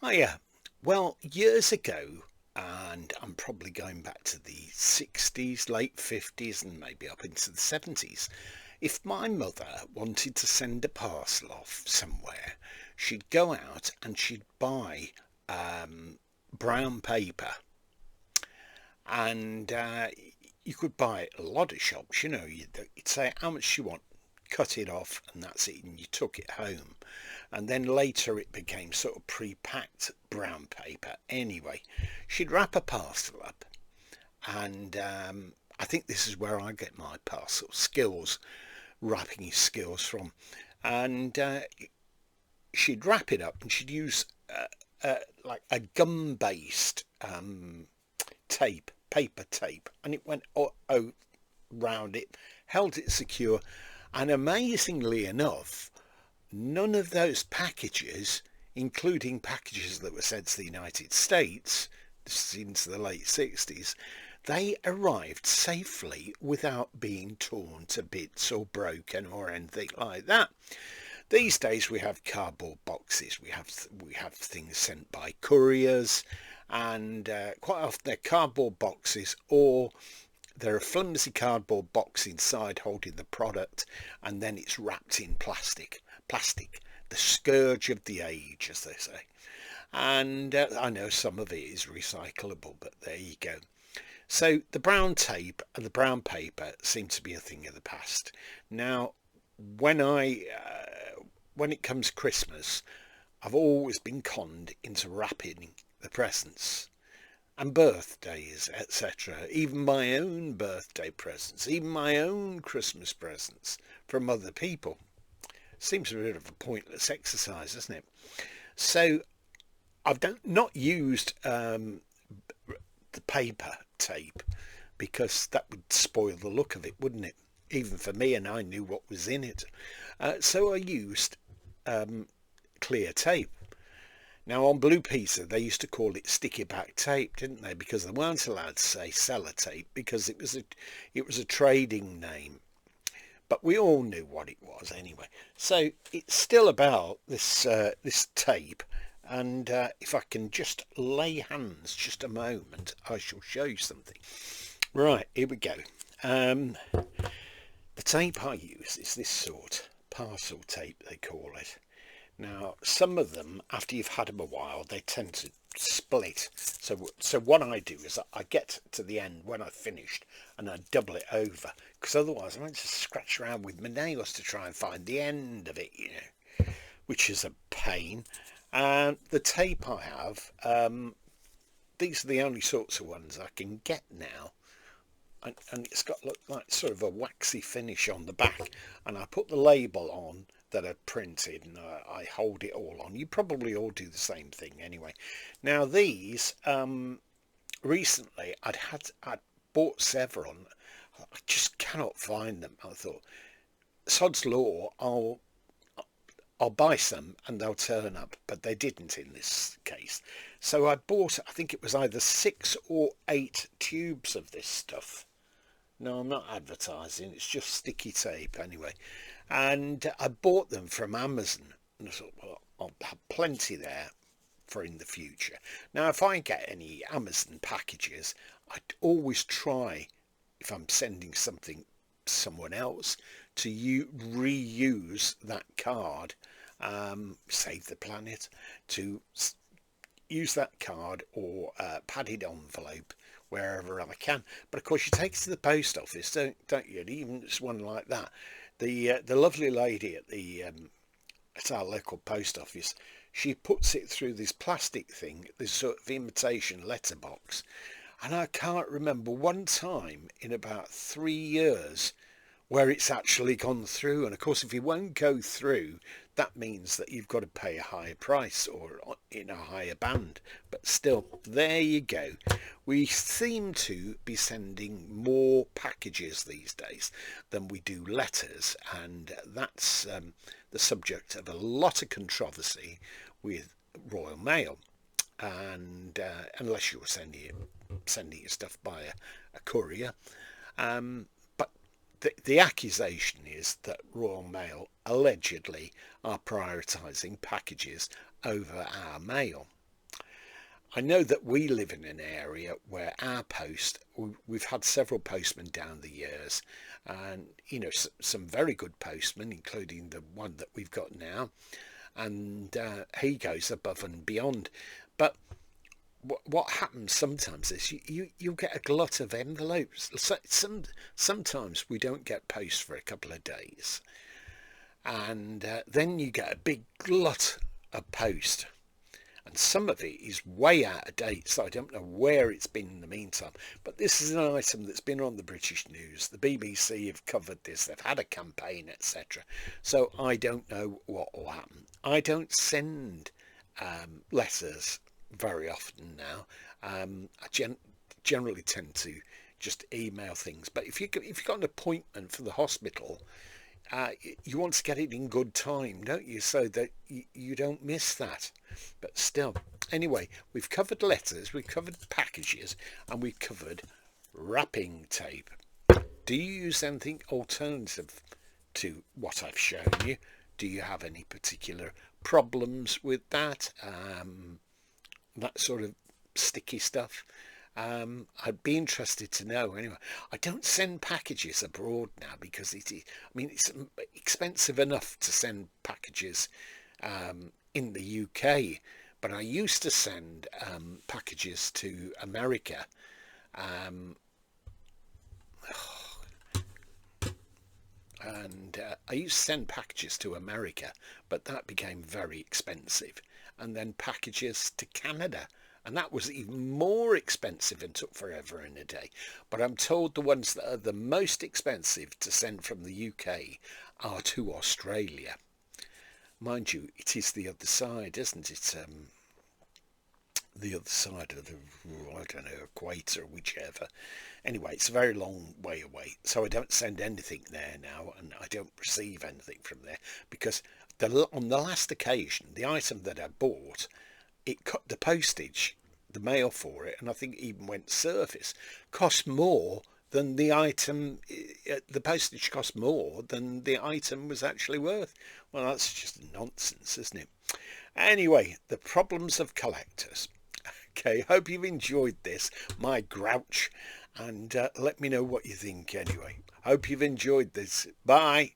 Oh yeah. Well, years ago, and I'm probably going back to the 60s, late 50s, and maybe up into the 70s. If my mother wanted to send a parcel off somewhere, she'd go out and she'd buy brown paper, and you could buy it at a lot of shops. You'd say how much you want, cut it off, and that's it, and you took it home. And then later it became sort of pre-packed brown paper. Anyway, she'd wrap a parcel up, and I think this is where I get my parcel skills, wrapping skills from. And she'd wrap it up, and she'd use like a gum-based tape, paper tape, and it went round it, held it secure, and amazingly enough, none of those packages, including packages that were sent to the United States, this is into the late 60s, they arrived safely without being torn to bits or broken or anything like that. These days we have cardboard boxes, we have things sent by couriers, and quite often they're cardboard boxes, or they're a flimsy cardboard box inside holding the product, and then it's wrapped in plastic. Plastic, the scourge of the age, as they say. And I know some of it is recyclable, but there you go. So the brown tape and the brown paper seem to be a thing of the past. Now, when it comes Christmas, I've always been conned into wrapping the presents and birthdays, etc. Even my own birthday presents, even my own Christmas presents from other people. Seems a bit of a pointless exercise, doesn't it? So I've not used the paper tape, because that would spoil the look of it, wouldn't it? Even for me, and I knew what was in it. So I used clear tape. Now on Blue Pizza they used to call it sticky back tape, didn't they? Because they weren't allowed to say sellotape, because it was a trading name. But we all knew what it was anyway. So it's still about this tape, and if I can just lay hands just a moment, I shall show you something. Right, here we go. The tape I use is this sort, parcel tape they call it. Now, some of them, after you've had them a while, they tend to split. So what I do is I get to the end when I've finished, and I double it over, because otherwise I'm going to scratch around with my nails to try and find the end of it, which is a pain. And the tape I have, these are the only sorts of ones I can get now. And it's got like sort of a waxy finish on the back, and I put the label on that are printed, and I hold it all on. You probably all do the same thing anyway. Now these, recently I'd bought several, and I just cannot find them. I thought, sod's law, I'll buy some and they'll turn up, but they didn't in this case. So I bought, I think it was either 6 or 8 tubes of this stuff. No, I'm not advertising, it's just sticky tape anyway. And I bought them from Amazon, and I thought, well, I'll have plenty there for in the future. Now, if I get any Amazon packages, I'd always try, if I'm sending something to someone else, to reuse that card, save the planet, to use that card or padded envelope wherever I can. But of course you take it to the post office, don't you? And even just one like that, the lovely lady at our local post office, she puts it through this plastic thing, this sort of imitation letterbox, and I can't remember one time in about 3 years where it's actually gone through. And of course if it won't go through, that means that you've got to pay a higher price or in a higher band. But still, there you go. We seem to be sending more packages these days than we do letters, and that's the subject of a lot of controversy with Royal Mail. And unless you're sending your stuff by a courier, but the accusation is that Royal Mail allegedly are prioritising packages over our mail. I know that we live in an area where our we've had several postmen down the years, and you know, some very good postmen, including the one that we've got now, and he goes above and beyond. But what happens sometimes is you get a glut of envelopes. Sometimes we don't get post for a couple of days, and then you get a big glut of post, and some of it is way out of date, so I don't know where it's been in the meantime. But this is an item that's been on the British news. The BBC have covered this. They've had a campaign, etc. So I don't know what will happen. I don't send letters very often now. I generally tend to just email things. But if you've got an appointment for the hospital, you want to get it in good time, don't you, so that you don't miss that. But still, anyway, we've covered letters, we've covered packages, and we've covered wrapping tape. Do you use anything alternative to what I've shown you? Do you have any particular problems with that? That sort of sticky stuff? I'd be interested to know. Anyway, I don't send packages abroad now because it's expensive enough to send packages in the UK, but I used to send packages to America. I used to send packages to America, but that became very expensive. And then packages to Canada, and that was even more expensive and took forever and a day. But I'm told the ones that are the most expensive to send from the UK are to Australia. Mind you, it is the other side, isn't it? The other side of the, I don't know, equator, whichever. Anyway, it's a very long way away. So I don't send anything there now, and I don't receive anything from there, because on the last occasion, the item that I bought, it cut the postage, the mail for it, and I think it even went surface, cost more than the item. The postage cost more than the item was actually worth. Well, that's just nonsense, isn't it? Anyway, the problems of collectors. Okay, hope you've enjoyed this, my grouch, and let me know what you think anyway. Hope you've enjoyed this. Bye.